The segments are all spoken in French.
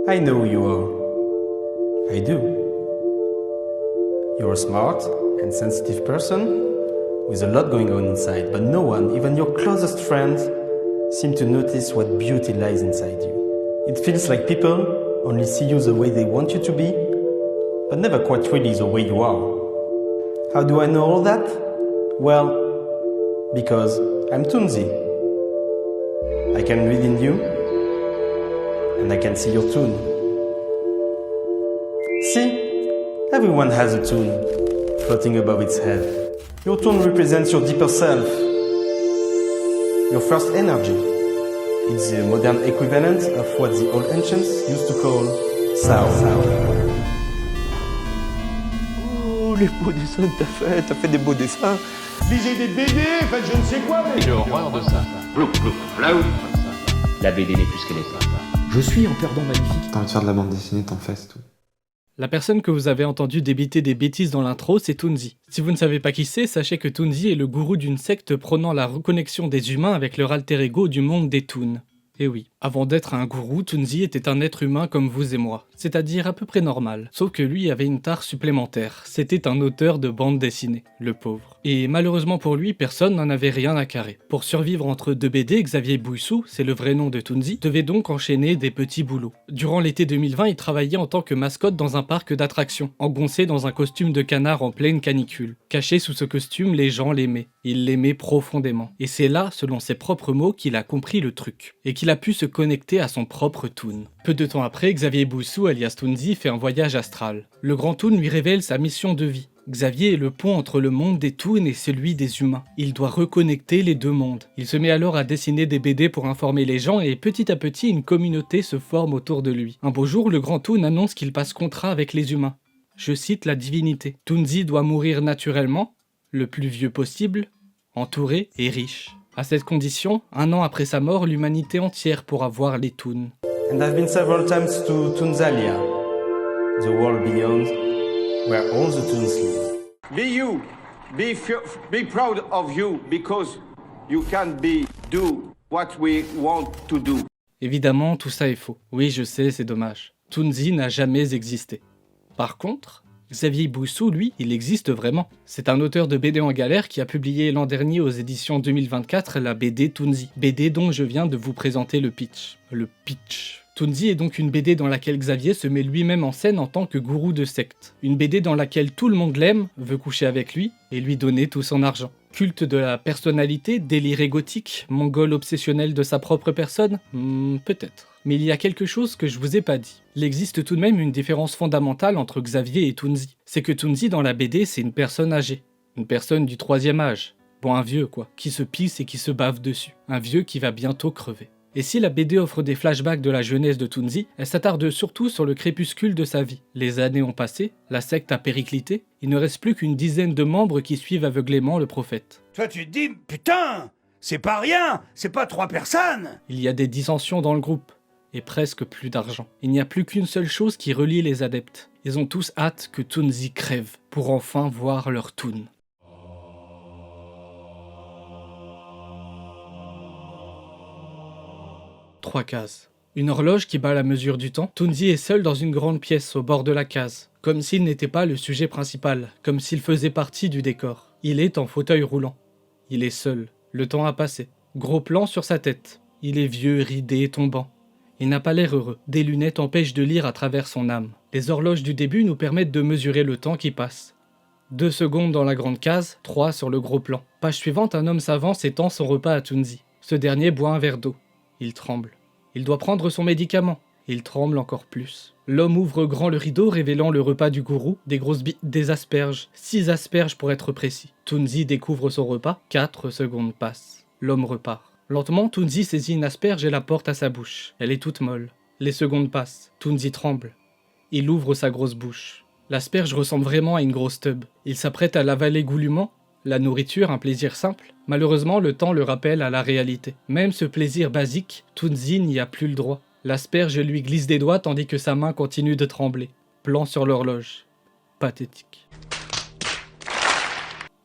I know who you are. I do. You're a smart and sensitive person with a lot going on inside, but no one, even your closest friends, seem to notice what beauty lies inside you. It feels like people only see you the way they want you to be, but never quite really the way you are. How do I know all that? Well, because I'm Tunzi. I can read in you, and I can see your tune. See, everyone has a tune floating above its head. Your tune represents your deeper self, your first energy. It's the modern equivalent of what the old ancients used to call Sao. Oh, les beaux dessins que t'as fait des beaux dessins. Lisez des BD, faites je ne sais quoi, mais... J'ai horreur de ça. Plouf, plouf, flaou. La BD n'est plus ce qu'elle est. Je suis un perdant magnifique. T'as envie de faire de la bande dessinée, t'en fais, c'est tout. La personne que vous avez entendu débiter des bêtises dans l'intro, c'est Tunzi. Si vous ne savez pas qui c'est, sachez que Tunzi est le gourou d'une secte prônant la reconnexion des humains avec leur alter ego du monde des Toons. Et oui, avant d'être un gourou, Tunzi était un être humain comme vous et moi, c'est-à-dire à peu près normal. Sauf que lui avait une tare supplémentaire, c'était un auteur de bande dessinée, le pauvre. Et malheureusement pour lui, personne n'en avait rien à carrer. Pour survivre entre deux BD, Xavier Bouissou, c'est le vrai nom de Tunzi, devait donc enchaîner des petits boulots. Durant l'été 2020, il travaillait en tant que mascotte dans un parc d'attractions, engoncé dans un costume de canard en pleine canicule. Caché sous ce costume, les gens l'aimaient. Il l'aimait profondément. Et c'est là, selon ses propres mots, qu'il a compris le truc. Et qu'il a pu se connecter à son propre Toon. Peu de temps après, Xavier Bouissou, alias Tunzi, fait un voyage astral. Le grand Toon lui révèle sa mission de vie. Xavier est le pont entre le monde des Toons et celui des humains. Il doit reconnecter les deux mondes. Il se met alors à dessiner des BD pour informer les gens et petit à petit, une communauté se forme autour de lui. Un beau jour, le grand Toon annonce qu'il passe contrat avec les humains. Je cite la divinité. Tunzi doit mourir naturellement, le plus vieux possible, entouré et riche. À cette condition, 1 an après sa mort, l'humanité entière pourra voir les Toons. And I've been several times to Tunzalia, the world beyond, where all the Toons live. Be you. Be proud of you, because you can do what we want to do. Évidemment, tout ça est faux. Oui, je sais, c'est dommage. Tunzi n'a jamais existé. Par contre, Xavier Bouissou, lui, il existe vraiment. C'est un auteur de BD en galère qui a publié l'an dernier aux éditions 2024 la BD Tunzi. BD dont je viens de vous présenter le pitch. Le pitch. Tunzi est donc une BD dans laquelle Xavier se met lui-même en scène en tant que gourou de secte. Une BD dans laquelle tout le monde l'aime, veut coucher avec lui et lui donner tout son argent. Culte de la personnalité, délire égotique, mongol obsessionnel de sa propre personne? Peut-être. Mais il y a quelque chose que je vous ai pas dit. Il existe tout de même une différence fondamentale entre Xavier et Tunzi. C'est que Tunzi dans la BD, c'est une personne âgée. Une personne du 3e âge. Bon, un vieux quoi, qui se pisse et qui se bave dessus. Un vieux qui va bientôt crever. Et si la BD offre des flashbacks de la jeunesse de Tunzi, elle s'attarde surtout sur le crépuscule de sa vie. Les années ont passé, la secte a périclité, il ne reste plus qu'une dizaine de membres qui suivent aveuglément le prophète. Toi tu te dis, putain, c'est pas rien, c'est pas 3 personnes. Il y a des dissensions dans le groupe, et presque plus d'argent. Il n'y a plus qu'une seule chose qui relie les adeptes. Ils ont tous hâte que Tunzi crève, pour enfin voir leur Toon. Trois cases. Une horloge qui bat la mesure du temps. Tunzi est seul dans une grande pièce au bord de la case, comme s'il n'était pas le sujet principal, comme s'il faisait partie du décor. Il est en fauteuil roulant. Il est seul. Le temps a passé. Gros plan sur sa tête. Il est vieux, ridé, tombant. Il n'a pas l'air heureux. Des lunettes empêchent de lire à travers son âme. Les horloges du début nous permettent de mesurer le temps qui passe. 2 secondes dans la grande case, 3 sur le gros plan. Page suivante, un homme s'avance et tend son repas à Tunzi. Ce dernier boit un verre d'eau. Il tremble. Il doit prendre son médicament. Il tremble encore plus. L'homme ouvre grand le rideau, révélant le repas du gourou, des grosses des asperges, 6 asperges pour être précis. Tunzi découvre son repas, 4 secondes passent. L'homme repart. Lentement, Tunzi saisit une asperge et la porte à sa bouche. Elle est toute molle. Les secondes passent. Tunzi tremble. Il ouvre sa grosse bouche. L'asperge ressemble vraiment à une grosse tube. Il s'apprête à l'avaler goulûment. La nourriture, un plaisir simple. Malheureusement, le temps le rappelle à la réalité. Même ce plaisir basique, Tunzi n'y a plus le droit. L'asperge lui glisse des doigts tandis que sa main continue de trembler. Plan sur l'horloge. Pathétique.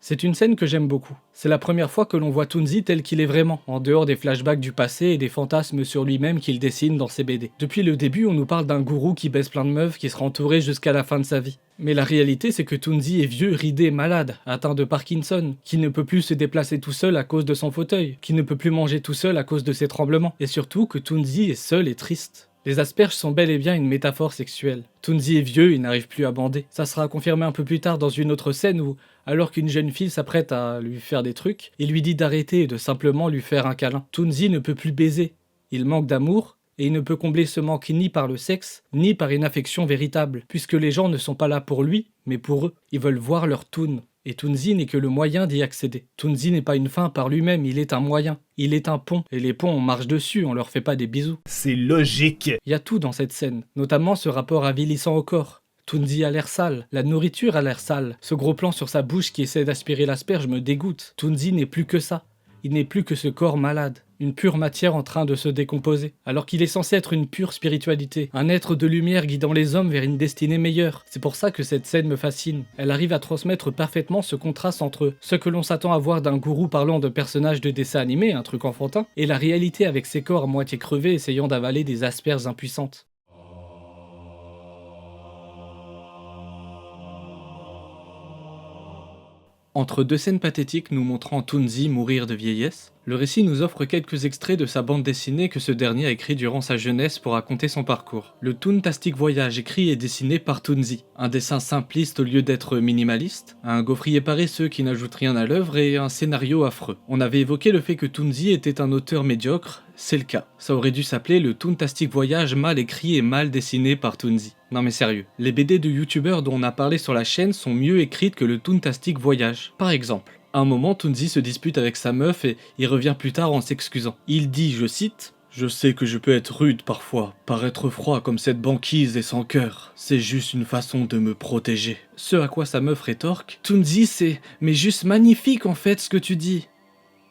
C'est une scène que j'aime beaucoup. C'est la première fois que l'on voit Toonzi tel qu'il est vraiment, en dehors des flashbacks du passé et des fantasmes sur lui-même qu'il dessine dans ses BD. Depuis le début, on nous parle d'un gourou qui baisse plein de meufs, qui sera entouré jusqu'à la fin de sa vie. Mais la réalité, c'est que Toonzi est vieux, ridé, malade, atteint de Parkinson, qui ne peut plus se déplacer tout seul à cause de son fauteuil, qui ne peut plus manger tout seul à cause de ses tremblements, et surtout que Toonzi est seul et triste. Les asperges sont bel et bien une métaphore sexuelle. Toonzi est vieux, il n'arrive plus à bander. Ça sera confirmé un peu plus tard dans une autre scène où, alors qu'une jeune fille s'apprête à lui faire des trucs, il lui dit d'arrêter et de simplement lui faire un câlin. Toonzi ne peut plus baiser. Il manque d'amour, et il ne peut combler ce manque ni par le sexe, ni par une affection véritable, puisque les gens ne sont pas là pour lui, mais pour eux. Ils veulent voir leur Toon. Et Toonzi n'est que le moyen d'y accéder. Toonzi n'est pas une fin par lui-même, il est un moyen. Il est un pont. Et les ponts, on marche dessus, on leur fait pas des bisous. C'est logique. Il y a tout dans cette scène, notamment ce rapport avilissant au corps. Toonzi a l'air sale, la nourriture a l'air sale. Ce gros plan sur sa bouche qui essaie d'aspirer l'asperge me dégoûte. Toonzi n'est plus que ça. Il n'est plus que ce corps malade, une pure matière en train de se décomposer, alors qu'il est censé être une pure spiritualité, un être de lumière guidant les hommes vers une destinée meilleure. C'est pour ça que cette scène me fascine. Elle arrive à transmettre parfaitement ce contraste entre ce que l'on s'attend à voir d'un gourou parlant de personnages de dessin animé, un truc enfantin, et la réalité avec ses corps à moitié crevés essayant d'avaler des asperges impuissantes. Entre deux scènes pathétiques nous montrant Toonzi mourir de vieillesse, le récit nous offre quelques extraits de sa bande dessinée que ce dernier a écrit durant sa jeunesse pour raconter son parcours. Le Toontastic Voyage écrit et dessiné par Toonzi. Un dessin simpliste au lieu d'être minimaliste, un gaufrier paresseux qui n'ajoute rien à l'œuvre et un scénario affreux. On avait évoqué le fait que Toonzi était un auteur médiocre, c'est le cas. Ça aurait dû s'appeler le Toontastic Voyage mal écrit et mal dessiné par Toonzi. Non mais sérieux, les BD de youtubeurs dont on a parlé sur la chaîne sont mieux écrites que le Toontastic Voyage. Par exemple, à un moment, Toonzi se dispute avec sa meuf et il revient plus tard en s'excusant. Il dit, je cite, « Je sais que je peux être rude parfois, paraître froid comme cette banquise et sans cœur. C'est juste une façon de me protéger. » Ce à quoi sa meuf rétorque, « Toonzi, c'est mais juste magnifique en fait ce que tu dis. »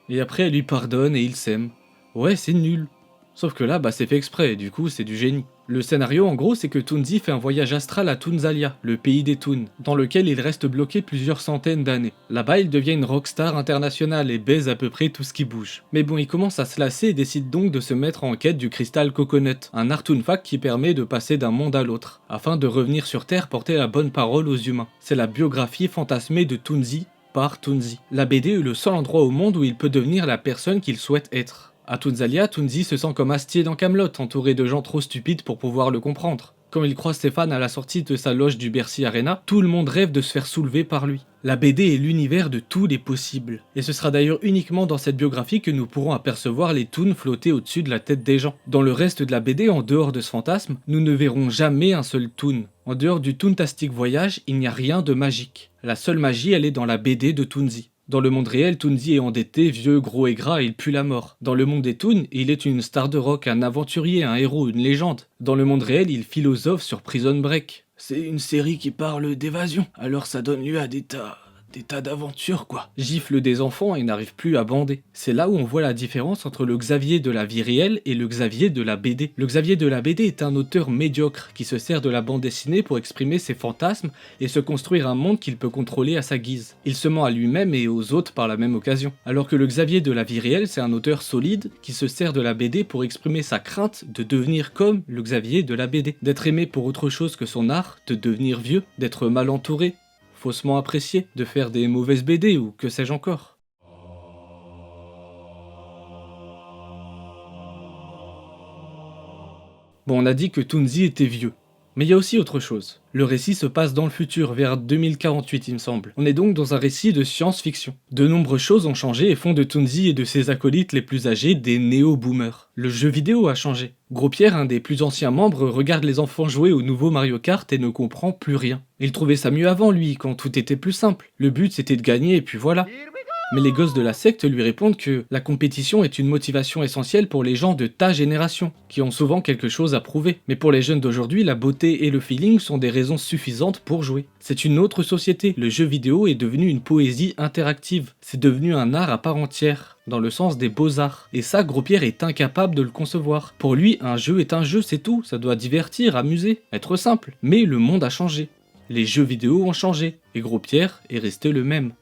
Et après elle lui pardonne et ils s'aiment. Ouais, c'est nul. Sauf que là, c'est fait exprès, et du coup, c'est du génie. Le scénario, en gros, c'est que Toonzi fait un voyage astral à Toonzalia, le pays des Toons, dans lequel il reste bloqué plusieurs centaines d'années. Là-bas, il devient une rockstar internationale et baise à peu près tout ce qui bouge. Mais bon, il commence à se lasser et décide donc de se mettre en quête du cristal Coconut, un artefact qui permet de passer d'un monde à l'autre, afin de revenir sur Terre porter la bonne parole aux humains. C'est la biographie fantasmée de Toonzi par Toonzi. La BD est le seul endroit au monde où il peut devenir la personne qu'il souhaite être. À Toonzalia, Toonzi se sent comme Astier dans Kaamelott, entouré de gens trop stupides pour pouvoir le comprendre. Quand il croise Stéphane à la sortie de sa loge du Bercy Arena, tout le monde rêve de se faire soulever par lui. La BD est l'univers de tous les possibles. Et ce sera d'ailleurs uniquement dans cette biographie que nous pourrons apercevoir les Toons flotter au-dessus de la tête des gens. Dans le reste de la BD, en dehors de ce fantasme, nous ne verrons jamais un seul Toon. En dehors du Toontastic Voyage, il n'y a rien de magique. La seule magie, elle est dans la BD de Toonzi. Dans le monde réel, Toonzi est endetté, vieux, gros et gras et il pue la mort. Dans le monde des Toons, il est une star de rock, un aventurier, un héros, une légende. Dans le monde réel, il philosophe sur Prison Break. C'est une série qui parle d'évasion, alors ça donne lieu à des tas d'aventures quoi. Gifle des enfants et n'arrive plus à bander. C'est là où on voit la différence entre le Xavier de la vie réelle et le Xavier de la BD. Le Xavier de la BD est un auteur médiocre qui se sert de la bande dessinée pour exprimer ses fantasmes et se construire un monde qu'il peut contrôler à sa guise. Il se ment à lui-même et aux autres par la même occasion. Alors que le Xavier de la vie réelle, c'est un auteur solide qui se sert de la BD pour exprimer sa crainte de devenir comme le Xavier de la BD. D'être aimé pour autre chose que son art, de devenir vieux, d'être mal entouré, faussement apprécié, de faire des mauvaises BD ou que sais-je encore. Bon, on a dit que Toonzi était vieux. Mais il y a aussi autre chose. Le récit se passe dans le futur, vers 2048 il me semble. On est donc dans un récit de science-fiction. De nombreuses choses ont changé et font de Toonzi et de ses acolytes les plus âgés des néo-boomers. Le jeu vidéo a changé. Gros Pierre, un des plus anciens membres, regarde les enfants jouer au nouveau Mario Kart et ne comprend plus rien. Il trouvait ça mieux avant lui, quand tout était plus simple. Le but c'était de gagner et puis voilà. Mais les gosses de la secte lui répondent que la compétition est une motivation essentielle pour les gens de ta génération, qui ont souvent quelque chose à prouver. Mais pour les jeunes d'aujourd'hui, la beauté et le feeling sont des raisons suffisantes pour jouer. C'est une autre société, le jeu vidéo est devenu une poésie interactive. C'est devenu un art à part entière, dans le sens des beaux-arts. Et ça, Gros Pierre est incapable de le concevoir. Pour lui, un jeu est un jeu, c'est tout, ça doit divertir, amuser, être simple. Mais le monde a changé. Les jeux vidéo ont changé, et Gros Pierre est resté le même.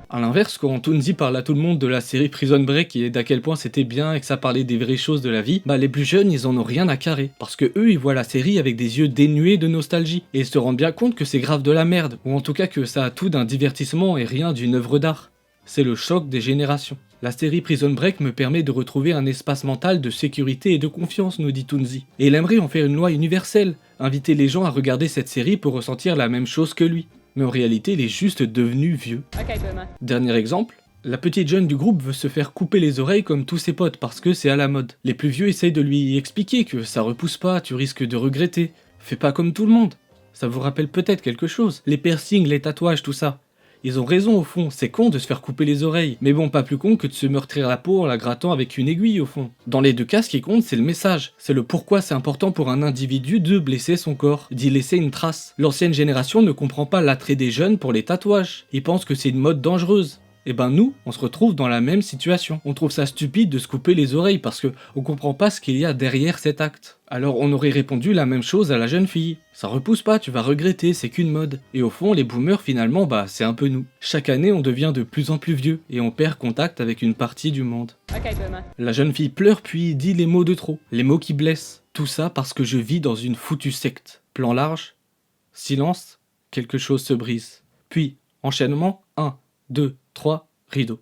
A l'inverse, quand Toonzy parle à tout le monde de la série Prison Break et d'à quel point c'était bien et que ça parlait des vraies choses de la vie, bah les plus jeunes ils en ont rien à carrer, parce que eux ils voient la série avec des yeux dénués de nostalgie, et ils se rendent bien compte que c'est grave de la merde, ou en tout cas que ça a tout d'un divertissement et rien d'une œuvre d'art. C'est le choc des générations. La série Prison Break me permet de retrouver un espace mental de sécurité et de confiance, nous dit Toonzy. Et il aimerait en faire une loi universelle, inviter les gens à regarder cette série pour ressentir la même chose que lui. Mais en réalité, il est juste devenu vieux. Dernier exemple, la petite jeune du groupe veut se faire couper les oreilles comme tous ses potes parce que c'est à la mode. Les plus vieux essayent de lui expliquer que ça repousse pas, tu risques de regretter. Fais pas comme tout le monde. Ça vous rappelle peut-être quelque chose, les piercings, les tatouages, tout ça. Ils ont raison au fond, c'est con de se faire couper les oreilles, mais bon, pas plus con que de se meurtrir la peau en la grattant avec une aiguille au fond. Dans les deux cas, ce qui compte, c'est le message. C'est le pourquoi c'est important pour un individu de blesser son corps, d'y laisser une trace. L'ancienne génération ne comprend pas l'attrait des jeunes pour les tatouages. Ils pensent que c'est une mode dangereuse. Et ben nous, on se retrouve dans la même situation. On trouve ça stupide de se couper les oreilles parce que on comprend pas ce qu'il y a derrière cet acte. Alors on aurait répondu la même chose à la jeune fille. Ça repousse pas, tu vas regretter, c'est qu'une mode. Et au fond, les boomers finalement, bah c'est un peu nous. Chaque année, on devient de plus en plus vieux et on perd contact avec une partie du monde. La jeune fille pleure puis dit les mots de trop, les mots qui blessent. Tout ça parce que je vis dans une foutue secte. Plan large, silence, quelque chose se brise. Puis, enchaînement, 1, 2, 3, rideau.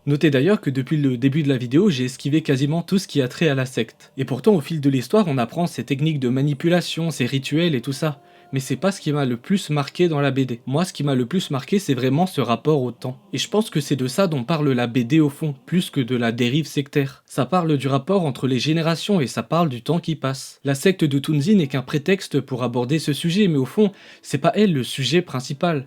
Notez d'ailleurs que depuis le début de la vidéo, j'ai esquivé quasiment tout ce qui a trait à la secte. Et pourtant, au fil de l'histoire, on apprend ces techniques de manipulation, ces rituels et tout ça. Mais c'est pas ce qui m'a le plus marqué dans la BD. Moi, ce qui m'a le plus marqué, c'est vraiment ce rapport au temps. Et je pense que c'est de ça dont parle la BD au fond, plus que de la dérive sectaire. Ça parle du rapport entre les générations et ça parle du temps qui passe. La secte de Toonzy n'est qu'un prétexte pour aborder ce sujet, mais au fond, c'est pas elle le sujet principal.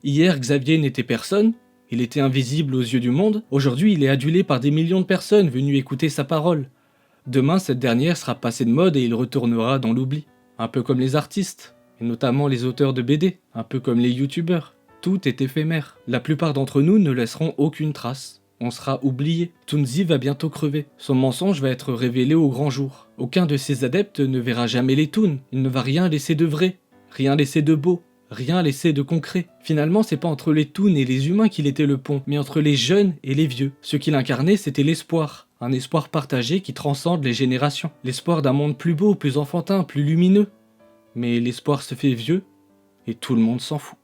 Hier, Xavier n'était personne, il était invisible aux yeux du monde. Aujourd'hui, il est adulé par des millions de personnes venues écouter sa parole. Demain, cette dernière sera passée de mode et il retournera dans l'oubli. Un peu comme les artistes. Et notamment les auteurs de BD, un peu comme les youtubeurs. Tout est éphémère. La plupart d'entre nous ne laisseront aucune trace. On sera oublié. Toonzy va bientôt crever. Son mensonge va être révélé au grand jour. Aucun de ses adeptes ne verra jamais les toons. Il ne va rien laisser de vrai, rien laisser de beau, rien laisser de concret. Finalement, c'est pas entre les toons et les humains qu'il était le pont, mais entre les jeunes et les vieux. Ce qu'il incarnait, c'était l'espoir. Un espoir partagé qui transcende les générations. L'espoir d'un monde plus beau, plus enfantin, plus lumineux. Mais l'espoir se fait vieux, et tout le monde s'en fout.